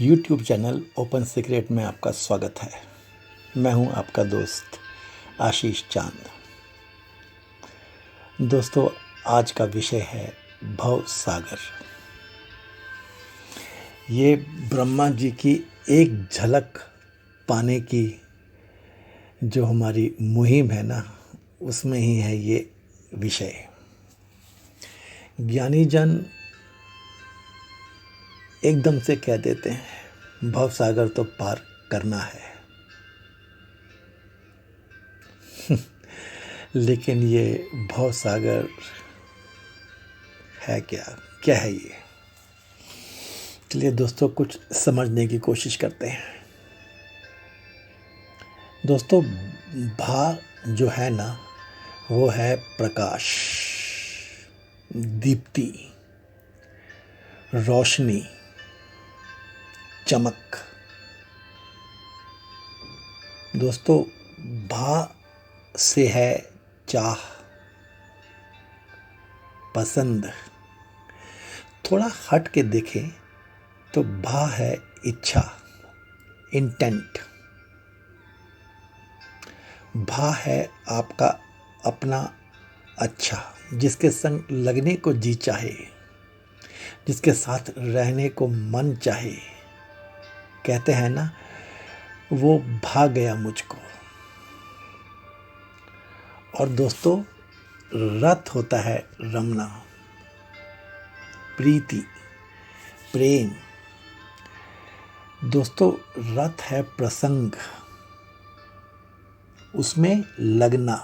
YouTube channel open secret में आपका स्वागत है। मैं हूं आपका दोस्त आशीष चांद। दोस्तों, आज का विषय है भव सागर। ये ब्रह्मा जी की एक झलक पाने की जो हमारी मुहिम है ना, उसमें ही है ये विषय। ज्ञानी जन एकदम से कह देते हैं भव सागर तो पार करना है। लेकिन ये भव सागर है क्या? क्या है ये? चलिए दोस्तों, कुछ समझने की कोशिश करते हैं। दोस्तों, भा जो है ना, वो है प्रकाश, दीप्ति, रोशनी, चमक। दोस्तों, भा से है चाह, पसंद। थोड़ा हट के देखें तो भा है इच्छा, इंटेंट। भा है आपका अपना अच्छा, जिसके संग लगने को जी चाहे, जिसके साथ रहने को मन चाहे। कहते हैं ना, वो भा गया मुझको। और दोस्तों, रत होता है रमना, प्रीति, प्रेम। दोस्तों, रत है प्रसंग, उसमें लगना।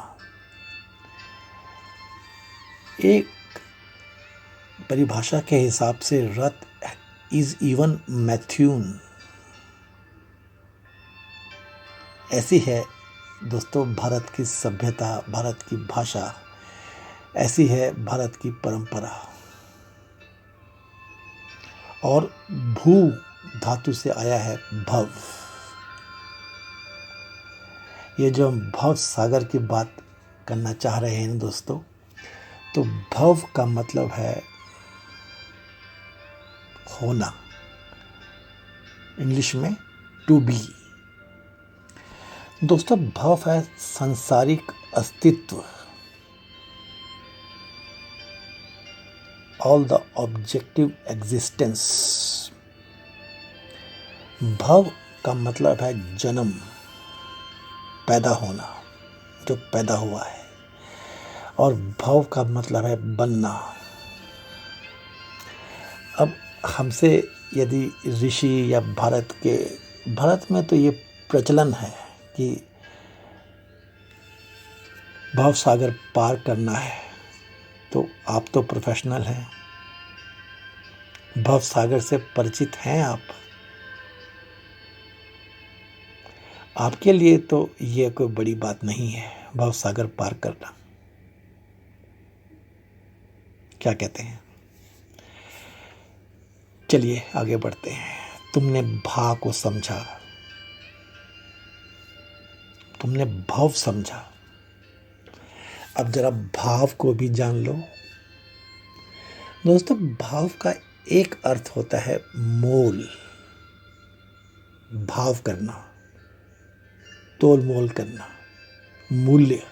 एक परिभाषा के हिसाब से रत इज इवन मैथ्यून। ऐसी है दोस्तों भारत की सभ्यता, भारत की भाषा, ऐसी है भारत की परंपरा। और भू धातु से आया है भव। ये जो हम भव सागर की बात करना चाह रहे हैं दोस्तों, तो भव का मतलब है होना, इंग्लिश में टू बी। दोस्तों, भव है सांसारिक अस्तित्व, ऑल द ऑब्जेक्टिव एग्जिस्टेंस। भव का मतलब है जन्म, पैदा होना, जो पैदा हुआ है। और भव का मतलब है बनना। अब हमसे यदि ऋषि या भारत में तो ये प्रचलन है कि भव सागर पार करना है, तो आप तो प्रोफेशनल हैं, भव सागर से परिचित हैं आप। आपके लिए तो ये कोई बड़ी बात नहीं है भव सागर पार करना। क्या कहते हैं? चलिए आगे बढ़ते हैं। तुमने भा को समझा, तुमने भव समझा, अब जरा भाव को भी जान लो। दोस्तों, भाव का एक अर्थ होता है मोल, भाव करना, तोल मोल करना, मूल्य,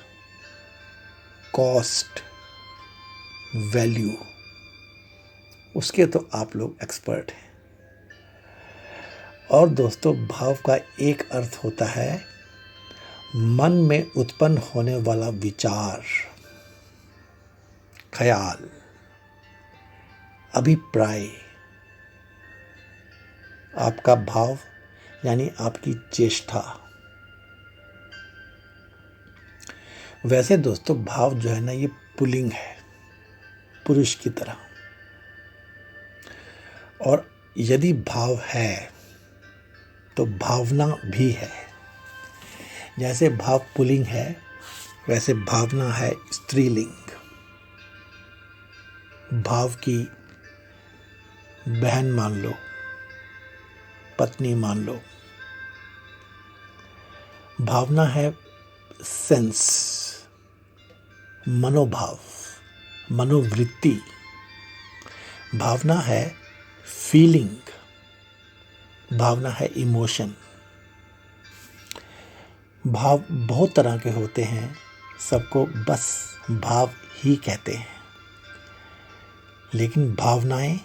कॉस्ट, वैल्यू। उसके तो आप लोग एक्सपर्ट हैं। और दोस्तों, भाव का एक अर्थ होता है मन में उत्पन्न होने वाला विचार, ख्याल, अभिप्राय। आपका भाव यानी आपकी चेष्टा। वैसे दोस्तों, भाव जो है ना, ये पुल्लिंग है, पुरुष की तरह। और यदि भाव है तो भावना भी है। जैसे भाव पुल्लिंग है, वैसे भावना है स्त्रीलिंग। भाव की बहन मान लो, पत्नी मान लो। भावना है सेंस, मनोभाव, मनोवृत्ति। भावना है फीलिंग, भावना है इमोशन। भाव बहुत तरह के होते हैं, सबको बस भाव ही कहते हैं। लेकिन भावनाएं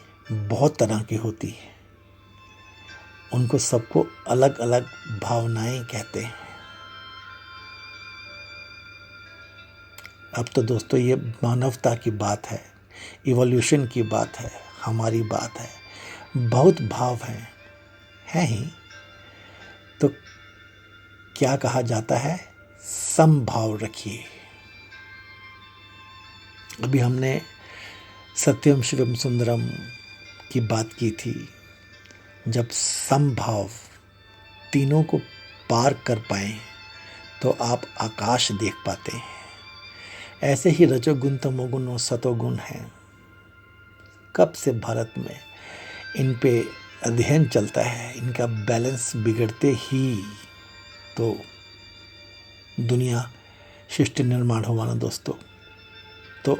बहुत तरह की होती हैं, उनको सबको अलग अलग भावनाएं कहते हैं। अब तो दोस्तों ये मानवता की बात है, इवोल्यूशन की बात है, हमारी बात है। बहुत भाव हैं ही। तो क्या कहा जाता है, समभाव रखिए। अभी हमने सत्यम शिवम सुंदरम की बात की थी। जब समभाव तीनों को पार कर पाएं तो आप आकाश देख पाते हैं। ऐसे ही रजोगुण तमोगुण और सतोगुण हैं। कब से भारत में इन पे अध्ययन चलता है, इनका बैलेंस बिगड़ते ही तो दुनिया सृष्टि निर्माण हुआ ना दोस्तों। तो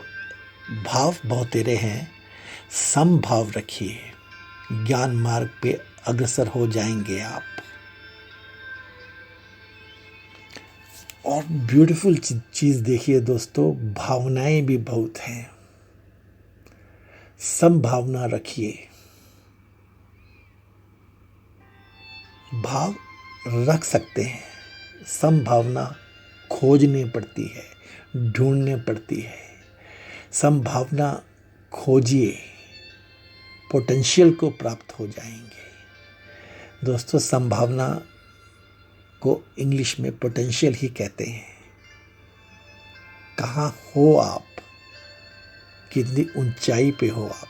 भाव बहुतेरे हैं, समभाव रखिए, ज्ञान मार्ग पे अग्रसर हो जाएंगे आप। और ब्यूटीफुल चीज देखिए दोस्तों, भावनाएं भी बहुत हैं। समभावना रखिए। भाव रख सकते हैं, समभावना खोजनी पड़ती है, ढूंढनी पड़ती है। संभावना खोजिए, पोटेंशियल को प्राप्त हो जाएंगे। दोस्तों संभावना को इंग्लिश में पोटेंशियल ही कहते हैं। कहाँ हो आप, कितनी ऊंचाई पे हो आप,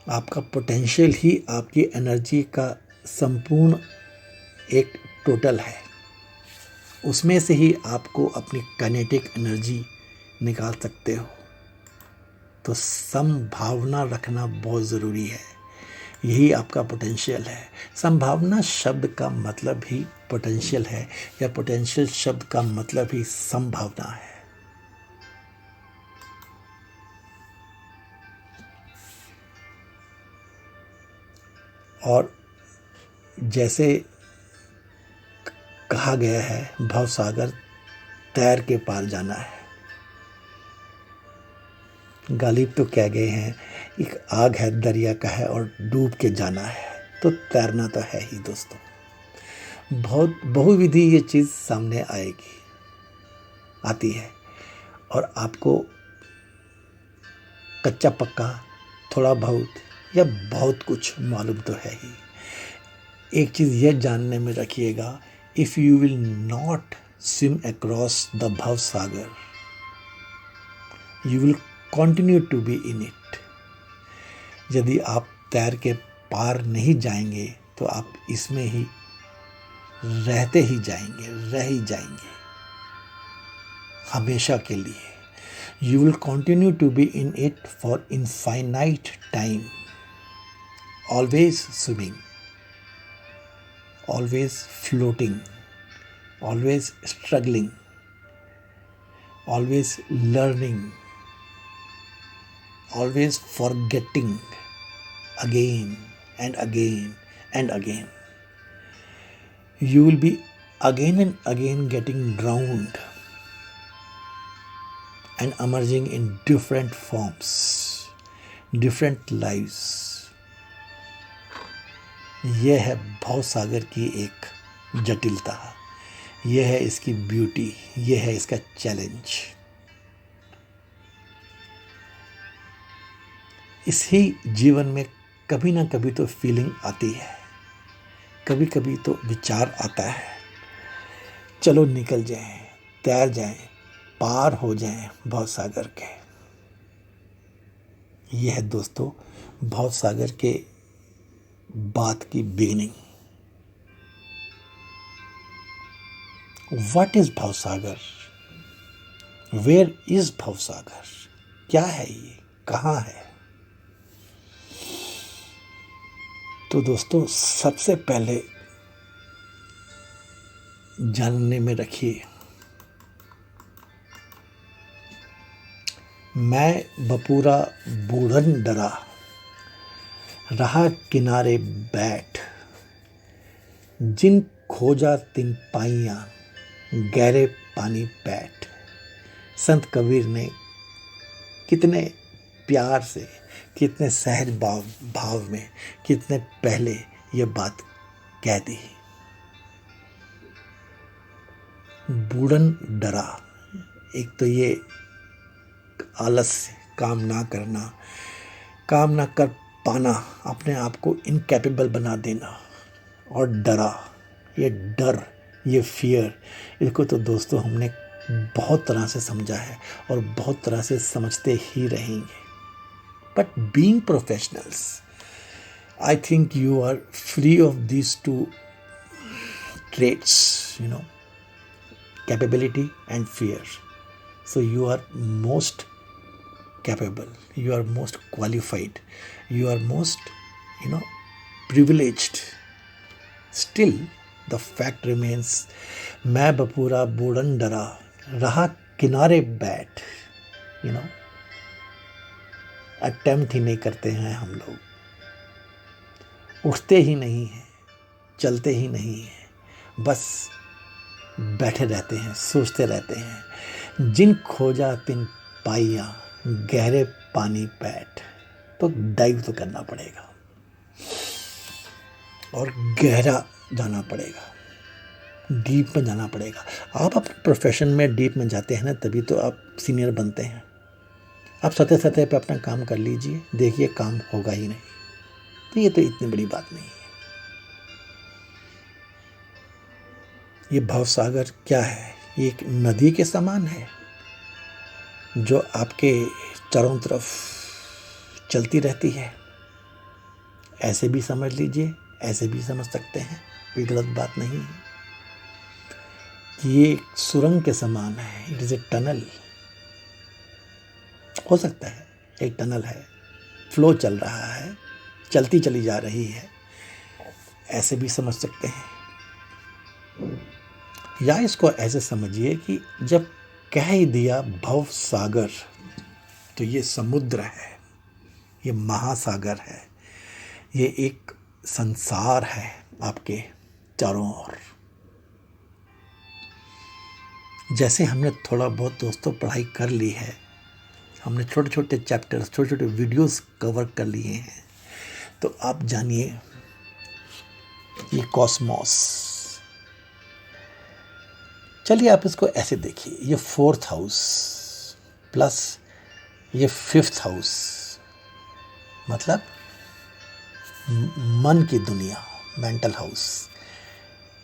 आपका पोटेंशियल ही आपकी एनर्जी का संपूर्ण एक टोटल है। उसमें से ही आपको अपनी काइनेटिक एनर्जी निकाल सकते हो। तो संभावना रखना बहुत ज़रूरी है, यही आपका पोटेंशियल है। संभावना शब्द का मतलब ही पोटेंशियल है, या पोटेंशियल शब्द का मतलब ही संभावना है। और जैसे कहा गया है, भवसागर तैर के पार जाना है। गालिब तो कह गए हैं, एक आग है दरिया का है और डूब के जाना है। तो तैरना तो है ही दोस्तों। बहुत बहुविधि ये चीज़ सामने आएगी, आती है। और आपको कच्चा पक्का थोड़ा बहुत या बहुत कुछ मालूम तो है ही। एक चीज़ यह जानने में रखिएगा, if you will not swim across the bhavsagar, you will continue to be in it. यदि आप तैर के पार नहीं जाएंगे तो आप इसमें ही रहते ही जाएंगे, रह ही जाएंगे हमेशा के लिए। You will continue to be in it for infinite time, always swimming, always floating, always struggling, always learning, always forgetting again and again and again. You will be again and again getting drowned and emerging in different forms, different lives. यह है भवसागर की एक जटिलता, यह है इसकी beauty, यह है इसका चैलेंज। इसी जीवन में कभी ना कभी तो फीलिंग आती है, कभी कभी तो विचार आता है, चलो निकल जाएं, तैर जाएं, पार हो जाएं भवसागर के। यह है दोस्तों भवसागर के बात की बिगिनिंग। व्हाट इज भवसागर, वेयर इज भवसागर, क्या है ये, कहाँ है? तो दोस्तों सबसे पहले जानने में रखिए, मैं बपूरा बूढ़न डरा, रहा किनारे बैठ, जिन खोजा तिन पाइयां, गहरे पानी बैठ। संत कबीर ने कितने प्यार से, कितने सहज भाव में, कितने पहले ये बात कह दी। बूढ़न डरा, एक तो ये आलस्य, काम ना करना, काम ना कर पाना, अपने आप को इनकैपेबल बना देना, और डरा, ये डर, ये फियर, इसको तो दोस्तों हमने बहुत तरह से समझा है और बहुत तरह से समझते ही रहेंगे। But being professionals, I think you are free of these two traits, capability and fear. So you are most capable, you are most qualified, you are most, privileged. Still the fact remains, मैं बपूरा बूढ़न डरा, रहा किनारे बैठ। Attempt ही नहीं करते हैं हम लोग, उठते ही नहीं हैं, चलते ही नहीं हैं, बस बैठे रहते हैं, सोचते रहते हैं। जिन खोजा तिन पाइया, गहरे पानी बैठ। तो डाइव तो करना पड़ेगा और गहरा जाना पड़ेगा, डीप में जाना पड़ेगा। आप अपने प्रोफेशन में डीप में जाते हैं ना, तभी तो आप सीनियर बनते हैं। आप सतह सतह पे अपना काम कर लीजिए, देखिए काम होगा ही नहीं। तो ये तो इतनी बड़ी बात नहीं है। ये भवसागर क्या है? ये एक नदी के समान है जो आपके चारों तरफ चलती रहती है। ऐसे भी समझ लीजिए, ऐसे भी समझ सकते हैं, कोई गलत बात नहीं है। ये एक सुरंग के समान है, इट इज ए टनल। हो सकता है एक टनल है, फ्लो चल रहा है, चलती चली जा रही है, ऐसे भी समझ सकते हैं। या इसको ऐसे समझिए कि जब कह ही दिया भव सागर, तो ये समुद्र है, ये महासागर है, ये एक संसार है आपके चारों ओर। जैसे हमने थोड़ा बहुत दोस्तों पढ़ाई कर ली है, हमने छोटे छोटे चैप्टर्स, छोटे छोटे वीडियोस कवर कर लिए हैं, तो आप जानिए ये कॉस्मोस। चलिए आप इसको ऐसे देखिए, ये 4th हाउस प्लस ये 5th हाउस, मतलब मन की दुनिया, मेंटल हाउस,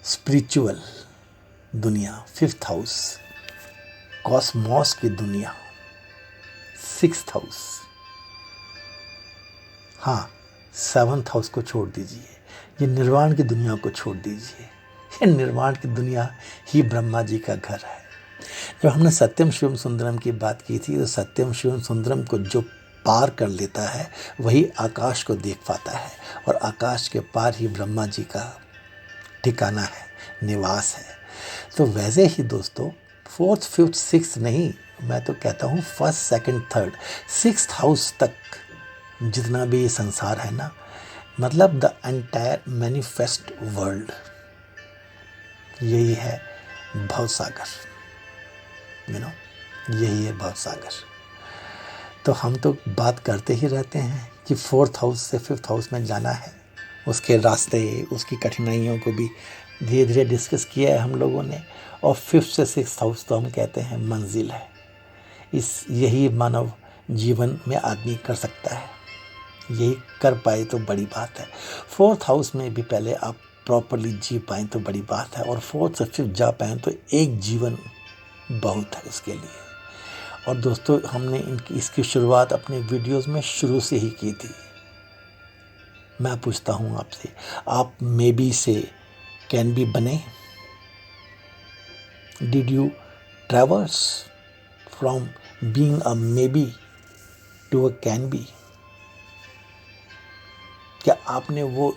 स्पिरिचुअल दुनिया 5th हाउस, कॉस्मोस की दुनिया 6th हाउस। हाँ, 7th हाउस को छोड़ दीजिए, ये निर्वाण की दुनिया को छोड़ दीजिए। ये निर्वाण की दुनिया ही ब्रह्मा जी का घर है। जब हमने सत्यम शिवम सुंदरम की बात की थी, तो सत्यम शिवम सुंदरम को जो पार कर लेता है वही आकाश को देख पाता है, और आकाश के पार ही ब्रह्मा जी का ठिकाना है, निवास है। तो वैसे ही दोस्तों 4th, 5th, 6th नहीं, मैं तो कहता हूँ 1st, 2nd, 3rd, 6th house तक जितना भी ये संसार है ना, मतलब द एंटायर मैनिफेस्ट वर्ल्ड, यही है भवसागर। यही है भवसागर। तो हम तो बात करते ही रहते हैं कि 4th हाउस से 5th हाउस में जाना है, उसके रास्ते, उसकी कठिनाइयों को भी धीरे धीरे डिस्कस किया है हम लोगों ने। और 5th से 6th हाउस तो हम कहते हैं मंजिल है। यही मानव जीवन में आदमी कर सकता है, यही कर पाए तो बड़ी बात है। 4th हाउस में भी पहले आप प्रॉपरली जी पाएँ तो बड़ी बात है, और 4th से 5th जा पाएँ तो एक जीवन बहुत है उसके लिए। और दोस्तों हमने इसकी शुरुआत अपने वीडियोस में शुरू से ही की थी। मैं पूछता हूँ आपसे, आप मे बी से कैन बी बने? Did you traverse from being a may be to a can be? क्या आपने वो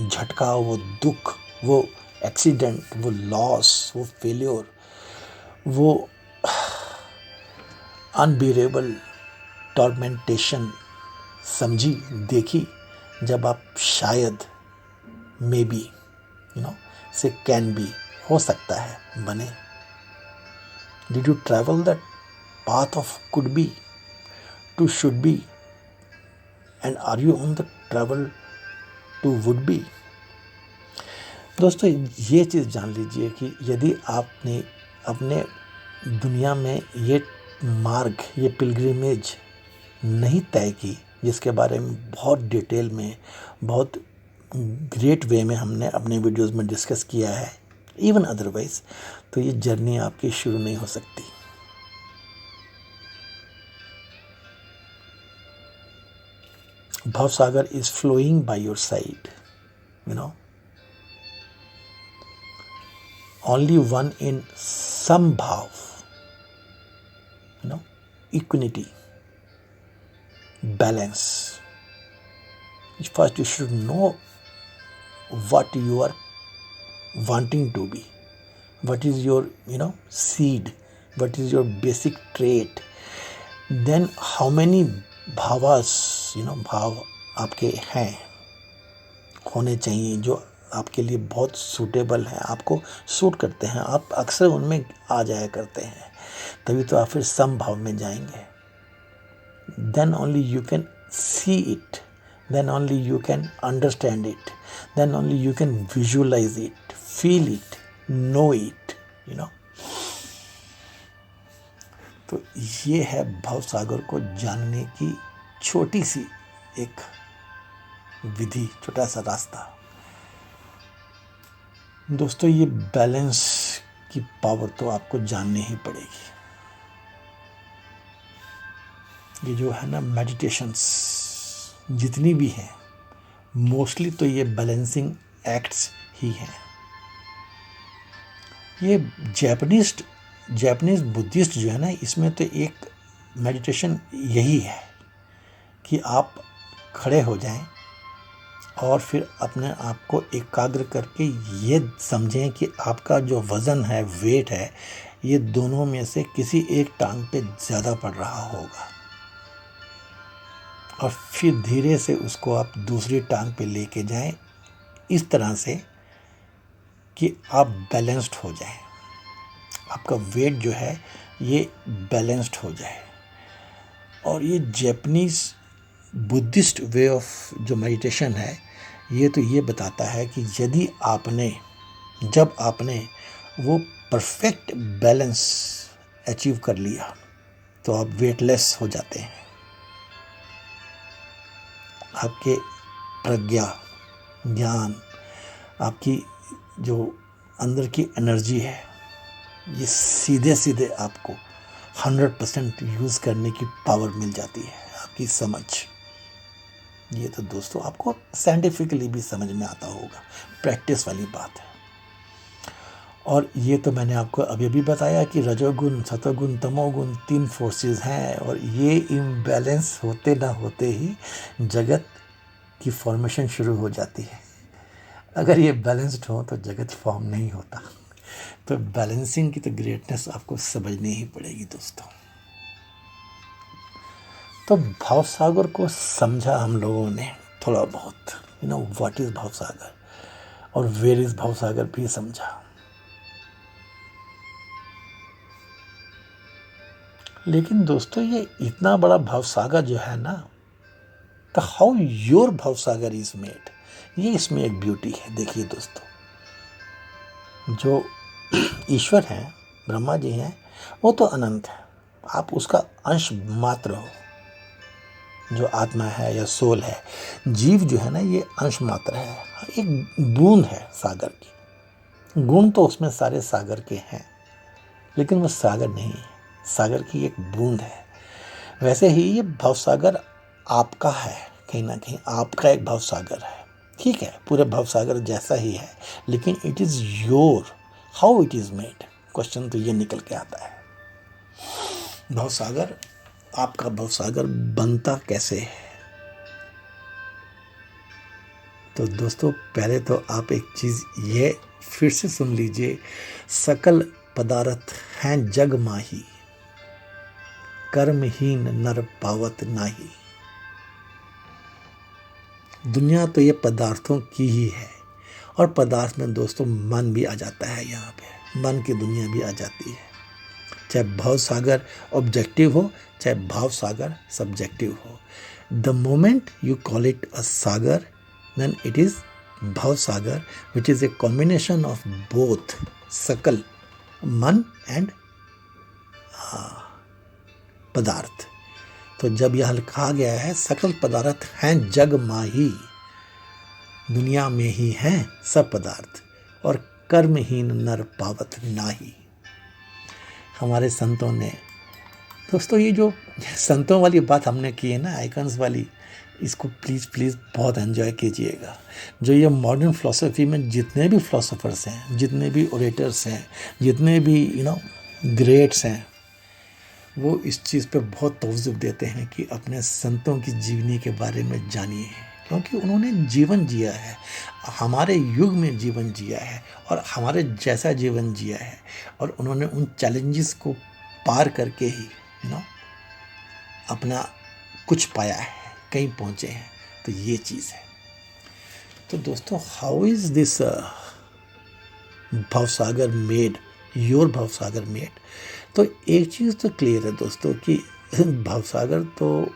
झटका, वो दुख, वो एक्सीडेंट, वो लॉस, वो फेल्योर, वो अनबियरेबल टॉर्मेंटेशन समझी, देखी जब आप शायद, मे बी, से कैन बी, हो सकता है, बने? Did you travel that path of could be to should be, and are you on the travel to would be? दोस्तों, ये चीज़ जान लीजिए कि यदि आपने अपने दुनिया में ये मार्ग, ये पिलग्रिमेज नहीं तय की, जिसके बारे में बहुत डिटेल में, बहुत ग्रेट वे में हमने अपने वीडियोस में डिस्कस किया है, इवन अदरवाइज, तो ये जर्नी आपकी शुरू नहीं हो सकती। Bhavsagar is flowing by your side, only one in sambhav, equanimity, balance. First you should know what you are wanting to be, what is your seed, what is your basic trait, then how many भावास, भाव आपके हैं, होने चाहिए, जो आपके लिए बहुत suitable हैं, आपको सूट करते हैं, आप अक्सर उनमें आ जाया करते हैं, तभी तो आप फिर समभाव में जाएंगे। Then only you can see it, then only you can understand it, then only you can visualise it, feel it, know it, तो ये है भवसागर को जानने की छोटी सी एक विधि, छोटा सा रास्ता। दोस्तों, ये बैलेंस की पावर तो आपको जाननी ही पड़ेगी। ये जो है ना मेडिटेशंस जितनी भी हैं, मोस्टली तो ये बैलेंसिंग एक्ट्स ही हैं। ये जापानीज बुद्धिस्ट जो है ना, इसमें तो एक मेडिटेशन यही है कि आप खड़े हो जाएं और फिर अपने आप को एकाग्र करके ये समझें कि आपका जो वज़न है, वेट है, ये दोनों में से किसी एक टांग पे ज़्यादा पड़ रहा होगा, और फिर धीरे से उसको आप दूसरी टांग पे लेके जाएं, इस तरह से कि आप बैलेंस्ड हो जाएं, आपका वेट जो है ये बैलेंस्ड हो जाए। और ये जापानीज बुद्धिस्ट वे ऑफ जो मेडिटेशन है, ये तो ये बताता है कि यदि जब आपने वो परफेक्ट बैलेंस अचीव कर लिया, तो आप वेटलेस हो जाते हैं। आपके प्रज्ञा, ज्ञान, आपकी जो अंदर की एनर्जी है, ये सीधे आपको 100% यूज़ करने की पावर मिल जाती है, आपकी समझ। ये तो दोस्तों आपको साइंटिफिकली भी समझ में आता होगा, प्रैक्टिस वाली बात है। और ये तो मैंने आपको अभी भी बताया कि रजोगुण, सतोगुण, तमोगुण 3 फोर्सेस हैं, और ये इम्बैलेंस होते ना होते ही जगत की फॉर्मेशन शुरू हो जाती है। अगर ये बैलेंस्ड हो तो जगत फॉर्म नहीं होता। तो बैलेंसिंग की तो ग्रेटनेस आपको समझनी ही पड़ेगी दोस्तों। तो भवसागर को समझा हम लोगों ने थोड़ा बहुत, व्हाट इज भवसागर और वेयर इज भवसागर भी समझा। लेकिन दोस्तों, ये इतना बड़ा भवसागर जो है ना, तो हाउ योर भवसागर इज मेड, ये इसमें एक ब्यूटी है। देखिए दोस्तों, जो ईश्वर हैं, ब्रह्मा जी हैं, वो तो अनंत है, आप उसका अंश मात्र हो। जो आत्मा है या सोल है, जीव जो है ना, ये अंश मात्र है, एक बूंद है सागर की। गुण तो उसमें सारे सागर के हैं, लेकिन वो सागर नहीं है, सागर की एक बूंद है। वैसे ही ये भवसागर आपका है, कहीं ना कहीं आपका एक भवसागर है, ठीक है, पूरे भवसागर जैसा ही है, लेकिन it is your, how it is made, question तो ये निकल के आता है। भवसागर, आपका भवसागर बनता कैसे है? तो दोस्तों, पहले तो आप एक चीज़ ये फिर से सुन लीजिए, सकल पदार्थ हैं जग माही, कर्महीन नर पावत नाही। दुनिया तो ये पदार्थों की ही है, और पदार्थ में दोस्तों मन भी आ जाता है। यहाँ पे मन की दुनिया भी आ जाती है। चाहे भाव सागर ऑब्जेक्टिव हो, चाहे भाव सागर सब्जेक्टिव हो। The moment you call it a sagar, then it is bhav sagar, which is a combination of both sakal man and पदार्थ। तो जब यह कहा गया है सकल पदार्थ हैं जग माही, दुनिया में ही हैं सब पदार्थ, और कर्महीन नर पावत नाही। हमारे संतों ने दोस्तों, ये जो संतों वाली बात हमने की है ना, आइकन्स वाली, इसको प्लीज़ प्लीज़ बहुत एंजॉय कीजिएगा। जो ये मॉडर्न फिलोसफी में जितने भी फिलोसोफर्स हैं, जितने भी ओरेटर्स हैं, जितने भी ग्रेट्स हैं, वो इस चीज़ पे बहुत तवज्जो देते हैं कि अपने संतों की जीवनी के बारे में जानिए, क्योंकि उन्होंने जीवन जिया है, हमारे युग में जीवन जिया है, और हमारे जैसा जीवन जिया है, और उन्होंने उन चैलेंजेस को पार करके ही अपना कुछ पाया है, कहीं पहुँचे हैं। तो ये चीज़ है। तो दोस्तों, हाउ इज़ दिस भवसागर मेड, योर भवसागर मेड? तो एक चीज़ तो क्लियर है दोस्तों कि भवसागर तो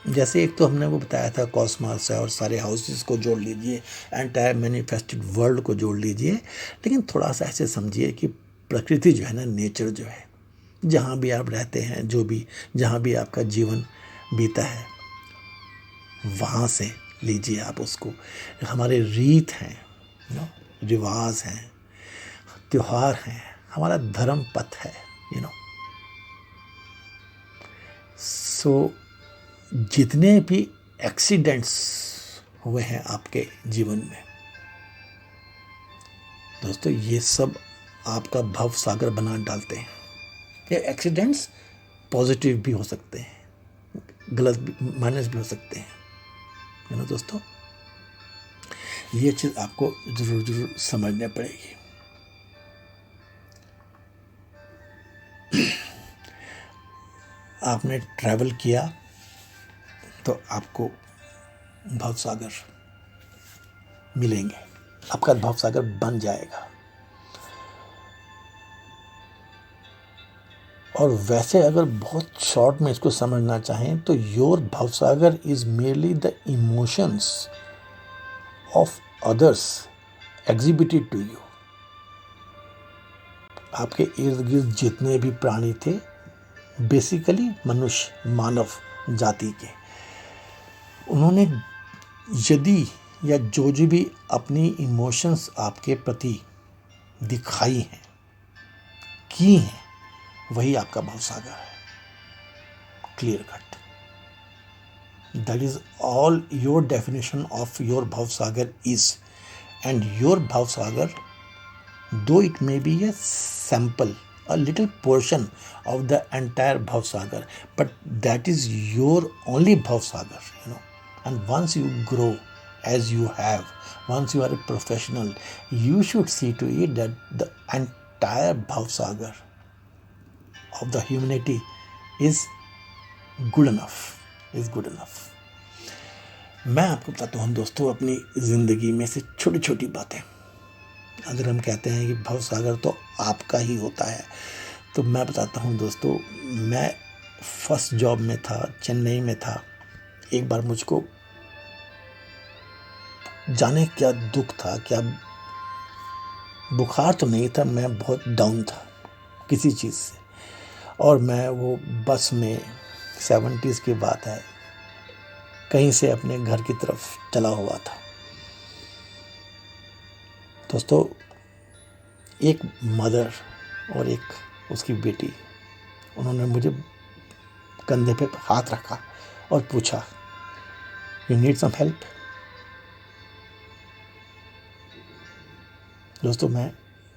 जैसे एक तो हमने वो बताया था कॉस्मॉस है, और सारे हाउसेस को जोड़ लीजिए, एंटायर मैनिफेस्टेड वर्ल्ड को जोड़ लीजिए, लेकिन थोड़ा सा ऐसे समझिए कि प्रकृति जो है ना, नेचर जो है, जहाँ भी आप रहते हैं, जो भी जहाँ भी आपका जीवन बीता है, वहाँ से लीजिए आप उसको। हमारे रीत हैं, रिवाज हैं, त्योहार हैं, हमारा धर्म पथ है, सो जितने भी एक्सीडेंट्स हुए हैं आपके जीवन में दोस्तों, ये सब आपका भव सागर बना डालते हैं। ये एक्सीडेंट्स पॉजिटिव भी हो सकते हैं, गलत माइनस भी हो सकते हैं, दोस्तों। ये चीज़ आपको जरूर समझने पड़ेगी। आपने ट्रैवल किया तो आपको भवसागर मिलेंगे, आपका भवसागर बन जाएगा। और वैसे अगर बहुत शॉर्ट में इसको समझना चाहें तो योर भवसागर is merely the emotions of others exhibited to you. आपके इर्द गिर्द जितने भी प्राणी थे, बेसिकली मनुष्य, मानव जाति के, उन्होंने यदि या जो भी अपनी इमोशंस आपके प्रति दिखाई हैं, की हैं, वही आपका भवसागर है। Clear cut. That is all your definition of your भवसागर इज। एंड योर भवसागर, दो it may be a sample, a little portion of the entire Bhavsagar, but that is your only Bhavsagar, and once you grow as you have, once you are a professional, you should see to it that the entire Bhavsagar of the humanity is good enough, is good enough. मैं आपको बताता हूँ दोस्तों अपनी ज़िंदगी में से छोटी छोटी बातें। अगर हम कहते हैं कि भवसागर तो आपका ही होता है, तो मैं बताता हूँ दोस्तों, मैं फर्स्ट जॉब में था, चेन्नई में था। एक बार मुझको जाने क्या दुख था, क्या बुखार तो नहीं था, मैं बहुत डाउन था किसी चीज़ से, और मैं वो बस में 70s की बात है, कहीं से अपने घर की तरफ चला हुआ था। दोस्तों, एक मदर और एक उसकी बेटी, उन्होंने मुझे कंधे पे हाथ रखा और पूछा, यू नीड सम हेल्प? दोस्तों, मैं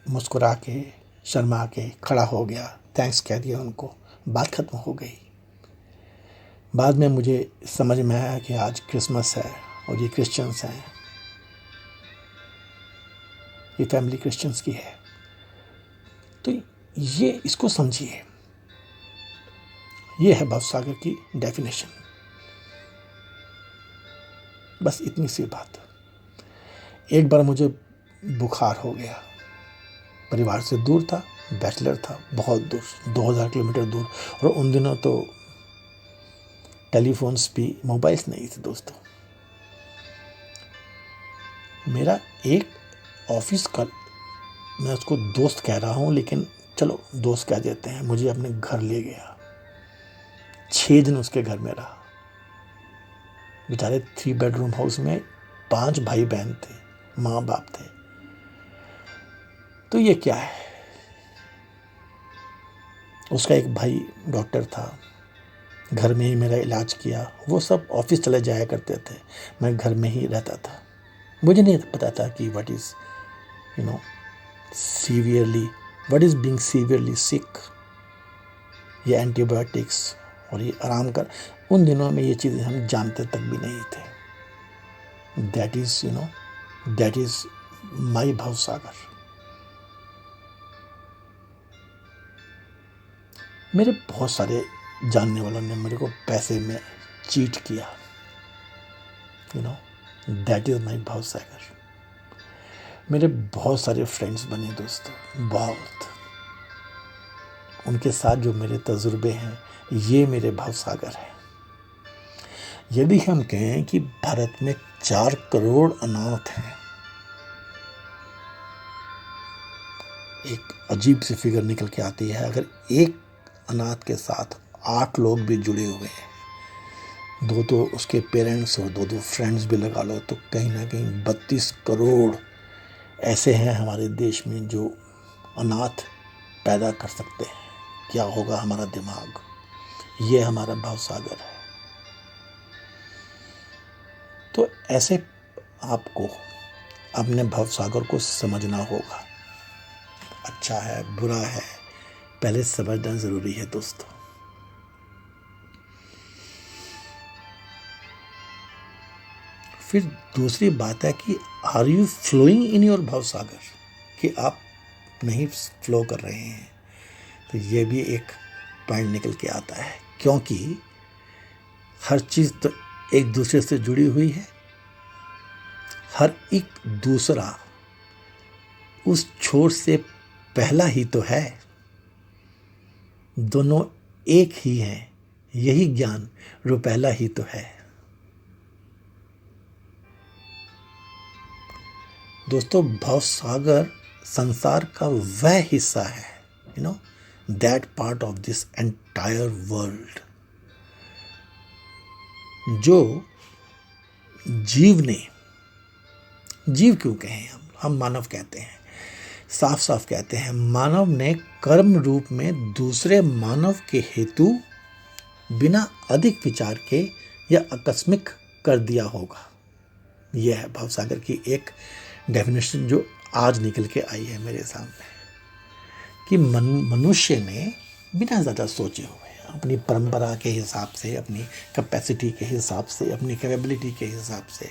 मुस्कुरा के, शर्मा के खड़ा हो गया, थैंक्स कह दिया उनको, बात ख़त्म हो गई। बाद में मुझे समझ में आया कि आज क्रिसमस है और ये क्रिश्चियंस हैं, ये फैमिली क्रिश्चियंस की है। तो ये इसको समझिए, ये है भवसागर की डेफिनेशन। बस इतनी सी बात। एक बार मुझे बुखार हो गया, परिवार से दूर था, बैचलर था, बहुत दूर, 2000 किलोमीटर दूर, और उन दिनों तो टेलीफोन्स भी, मोबाइल्स नहीं थे दोस्तों। मेरा एक ऑफिस का, मैं उसको दोस्त कह रहा हूँ लेकिन चलो दोस्त कह देते हैं, मुझे अपने घर ले गया। 6 दिन उसके घर में रहा। बेचारे 3 बेडरूम हाउस में 5 भाई बहन थे, माँ बाप थे। तो ये क्या है, उसका एक भाई डॉक्टर था, घर में ही मेरा इलाज किया। वो सब ऑफिस चले जाया करते थे, मैं घर में ही रहता था। मुझे नहीं पता था कि what is you know severely, what is being severely sick, ये एंटीबायोटिक्स और ये आराम कर। उन दिनों में ये चीज़ें हम जानते तक भी नहीं थे। दैट इज़ माई भवसागर। मेरे बहुत सारे जानने वालों ने मेरे को पैसे में चीट किया, दैट इज़ माई भवसागर। मेरे बहुत सारे फ्रेंड्स बने दोस्तों, बहुत। उनके साथ जो मेरे तजुर्बे हैं, ये मेरे भवसागर हैं। यदि हम कहें कि भारत में 4 करोड़ अनाथ हैं, एक अजीब सी फिगर निकल के आती है। अगर एक अनाथ के साथ 8 लोग भी जुड़े हुए हैं, 2 उसके पेरेंट्स और 2 फ्रेंड्स भी लगा लो, तो कहीं ना कहीं 32 करोड़ ऐसे हैं हमारे देश में जो अनाथ पैदा कर सकते हैं। क्या होगा हमारा दिमाग, ये हमारा भवसागर है। तो ऐसे आपको अपने भवसागर को समझना होगा। अच्छा है, बुरा है, पहले समझना जरूरी है दोस्तों। फिर दूसरी बात है कि are you flowing in your भवसागर, कि आप नहीं फ्लो कर रहे हैं। तो ये भी एक पॉइंट निकल के आता है, क्योंकि हर चीज़ तो एक दूसरे से जुड़ी हुई है। हर एक दूसरा उस छोर से पहला ही तो है। दोनों एक ही हैं, यही ज्ञान रुपहला ही तो है। दोस्तों, भवसागर संसार का वह हिस्सा है, that part of this entire world, जो जीव ने, जीव क्यों कहें हम मानव कहते हैं, साफ साफ कहते हैं, मानव ने कर्म रूप में दूसरे मानव के हेतु बिना अधिक विचार के या आकस्मिक कर दिया होगा। यह है भवसागर की एक डेफिनेशन जो आज निकल के आई है मेरे सामने, कि मनुष्य ने बिना ज़्यादा सोचे हुए, अपनी परंपरा के हिसाब से, अपनी कैपेसिटी के हिसाब से, अपनी कैपेबिलिटी के हिसाब से,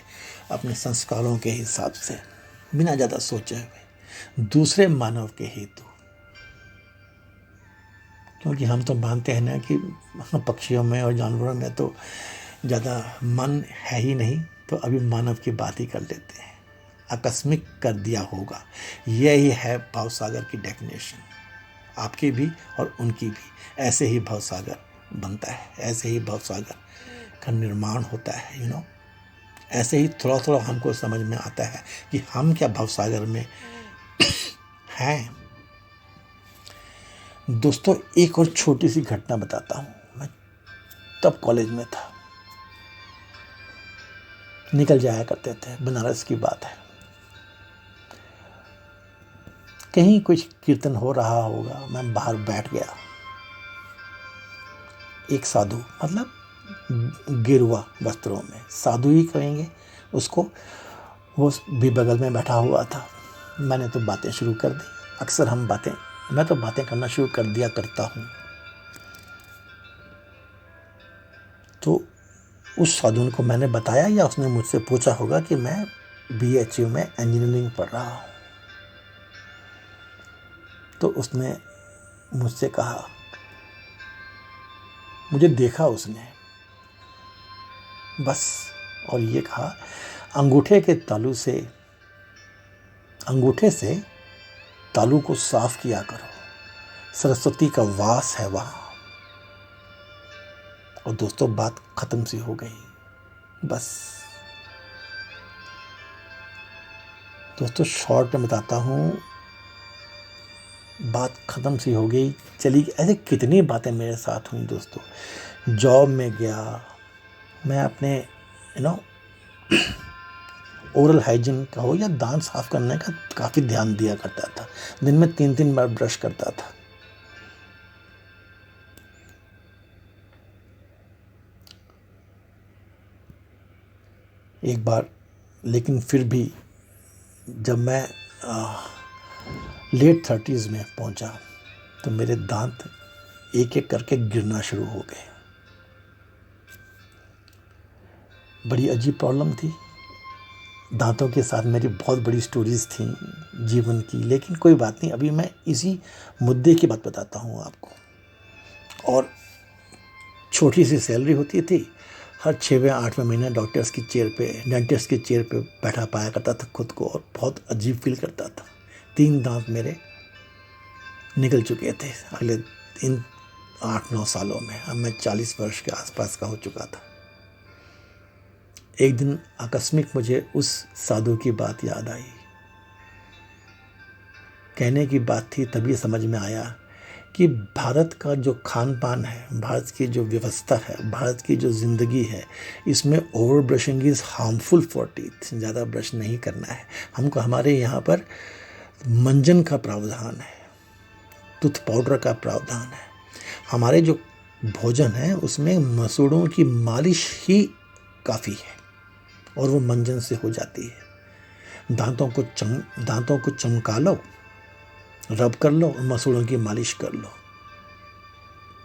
अपने संस्कारों के हिसाब से, बिना ज़्यादा सोचे हुए दूसरे मानव के हेतु, क्योंकि हम तो मानते हैं ना कि पक्षियों में और जानवरों में तो ज़्यादा मन है ही नहीं, तो अभी मानव की बात ही कर लेते हैं। आकस्मिक कर दिया होगा, यही है भवसागर की डेफिनेशन, आपकी भी और उनकी भी। ऐसे ही भवसागर बनता है, ऐसे ही भवसागर का निर्माण होता है। ऐसे ही थोड़ा थोड़ा हमको समझ में आता है कि हम क्या भवसागर में हैं। दोस्तों, एक और छोटी सी घटना बताता हूँ। मैं तब कॉलेज में था, निकल जाया करते थे, बनारस की बात है। कहीं कुछ कीर्तन हो रहा होगा, मैं बाहर बैठ गया। एक साधु, मतलब गेरुआ वस्त्रों में, साधु ही कहेंगे उसको, वो भी बगल में बैठा हुआ था। मैंने तो बातें शुरू कर दी। अक्सर मैं तो बातें करना शुरू कर दिया करता हूँ। तो उस साधु को मैंने बताया, या उसने मुझसे पूछा होगा कि मैं BHU में इंजीनियरिंग पढ़ रहा हूँ। तो उसने मुझसे कहा, मुझे देखा उसने, बस और ये कहा, अंगूठे से तालू को साफ किया करो, सरस्वती का वास है वहां। और दोस्तों बात खत्म सी हो गई। बस दोस्तों शॉर्ट में बताता हूँ, बात ख़त्म सी हो गई, चली। ऐसे कितनी बातें मेरे साथ हुई दोस्तों। जॉब में गया मैं, अपने ओरल हाइजीन का हो या दांत साफ करने का काफ़ी ध्यान दिया करता था। दिन में 3-3 बार ब्रश करता था। एक बार लेकिन फिर भी जब मैं लेट 30s में पहुंचा तो मेरे दांत एक एक करके गिरना शुरू हो गए। बड़ी अजीब प्रॉब्लम थी। दांतों के साथ मेरी बहुत बड़ी स्टोरीज थी जीवन की, लेकिन कोई बात नहीं, अभी मैं इसी मुद्दे की बात बताता हूँ आपको। और छोटी सी सैलरी होती थी, हर 6वें-8वें महीने डेंटिस्ट की चेयर पे बैठा पाया करता था खुद को, और बहुत अजीब फील करता था। 3 दांत मेरे निकल चुके थे अगले इन 8-9 सालों में। अब मैं 40 वर्ष के आसपास का हो चुका था। एक दिन आकस्मिक मुझे उस साधु की बात याद आई। कहने की बात थी, तभी समझ में आया कि भारत का जो खान पान है, भारत की जो व्यवस्था है, भारत की जो ज़िंदगी है, इसमें over brushing is harmful for teeth. ज़्यादा ब्रश नहीं करना है हमको। हमारे यहाँ पर मंजन का प्रावधान है, टूथ पाउडर का प्रावधान है। हमारे जो भोजन है उसमें मसूड़ों की मालिश ही काफ़ी है, और वो मंजन से हो जाती है। दांतों को चमका लो, रब कर लो, और मसूड़ों की मालिश कर लो।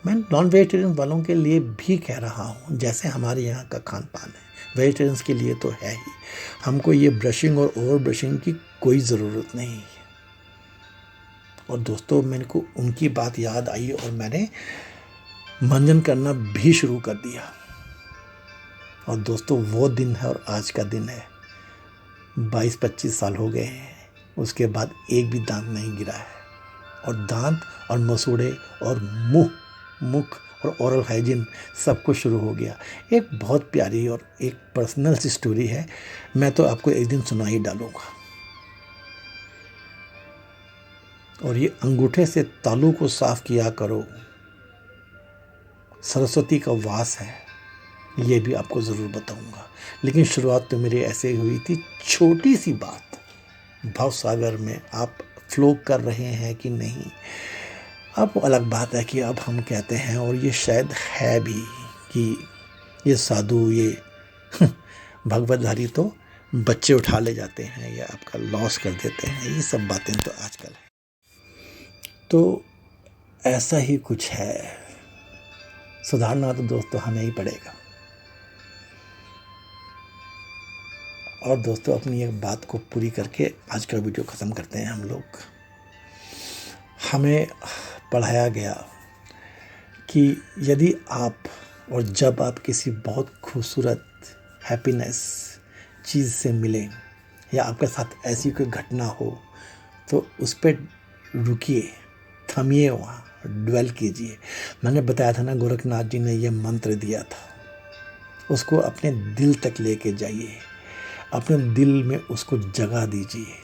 मैं नॉन वेजिटेरियन वालों के लिए भी कह रहा हूँ, जैसे हमारे यहाँ का खान पान है, वेजिटेरियंस के लिए तो है ही। हमको ये ब्रशिंग और ओवर ब्रशिंग की कोई ज़रूरत नहीं है। और दोस्तों मेरे को उनकी बात याद आई और मैंने मंजन करना भी शुरू कर दिया। और दोस्तों वो दिन है और आज का दिन है, 22-25 साल हो गए हैं। उसके बाद एक भी दांत नहीं गिरा है। और दांत और मसूड़े और मुख और ओरल हाइजीन सब कुछ शुरू हो गया। एक बहुत प्यारी और एक पर्सनल सी स्टोरी है, मैं तो आपको एक दिन सुना ही डालूंगा। और ये अंगूठे से तालू को साफ किया करो, सरस्वती का वास है, ये भी आपको ज़रूर बताऊंगा। लेकिन शुरुआत तो मेरी ऐसे ही हुई थी, छोटी सी बात। भवसागर में आप फ्लो कर रहे हैं कि नहीं, अब अलग बात है कि अब हम कहते हैं, और ये शायद है भी, कि ये साधु, ये भगवतधारी तो बच्चे उठा ले जाते हैं या आपका लॉस कर देते हैं। ये सब बातें तो आजकल है। तो ऐसा ही कुछ है। सुधारना तो दोस्तों हमें ही पड़ेगा। और दोस्तों अपनी एक बात को पूरी करके आज का वीडियो ख़त्म करते हैं हम लोग। हमें पढ़ाया गया कि यदि आप और जब आप किसी बहुत खूबसूरत हैप्पीनेस चीज़ से मिलें, या आपके साथ ऐसी कोई घटना हो, तो उस पर रुकिए, थमिए, वहाँ ड्वेल कीजिए। मैंने बताया था ना, गोरखनाथ जी ने ये मंत्र दिया था, उसको अपने दिल तक लेके जाइए, अपने दिल में उसको जगह दीजिए,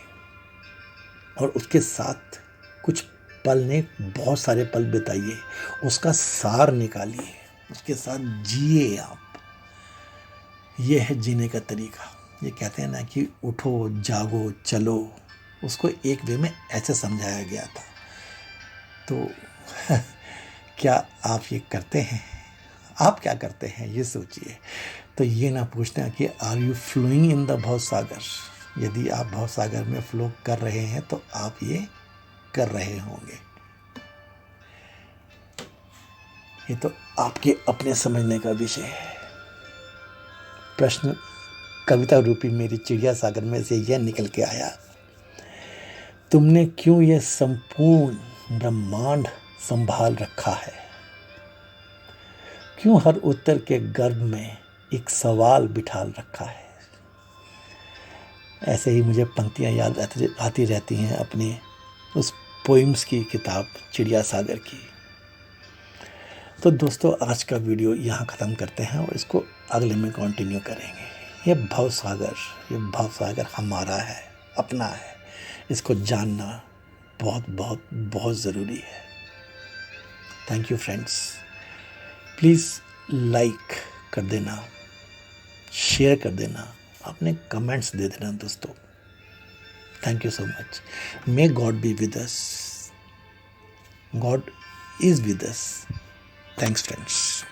और उसके साथ कुछ पल नहीं, बहुत सारे पल बिताइए, उसका सार निकालिए, उसके साथ जिए आप। ये है जीने का तरीका। ये कहते हैं ना कि उठो, जागो, चलो, उसको एक वे में ऐसे समझाया गया था। तो क्या आप ये करते हैं? आप क्या करते हैं ये सोचिए। तो ये ना पूछना कि are you flowing in the भवसागर। यदि आप भवसागर में फ्लो कर रहे हैं तो आप ये कर रहे होंगे। ये तो आपके अपने समझने का विषय है। प्रश्न कविता रूपी मेरी चिड़िया सागर में से यह निकल के आया, तुमने क्यों यह संपूर्ण ब्रह्मांड संभाल रखा है? क्यों हर उत्तर के गर्भ में एक सवाल बिठा रखा है। ऐसे ही मुझे पंक्तियाँ याद आती रहती हैं अपनी उस पोइम्स की किताब चिड़िया सागर की। तो दोस्तों आज का वीडियो यहाँ ख़त्म करते हैं और इसको अगले में कंटिन्यू करेंगे। ये भवसागर हमारा है, अपना है। इसको जानना बहुत बहुत बहुत ज़रूरी है। Thank you friends. Please like कर देना, शेयर कर देना, अपने कमेंट्स दे देना दोस्तों। Thank you so much. May God be with us. God is with us. Thanks friends.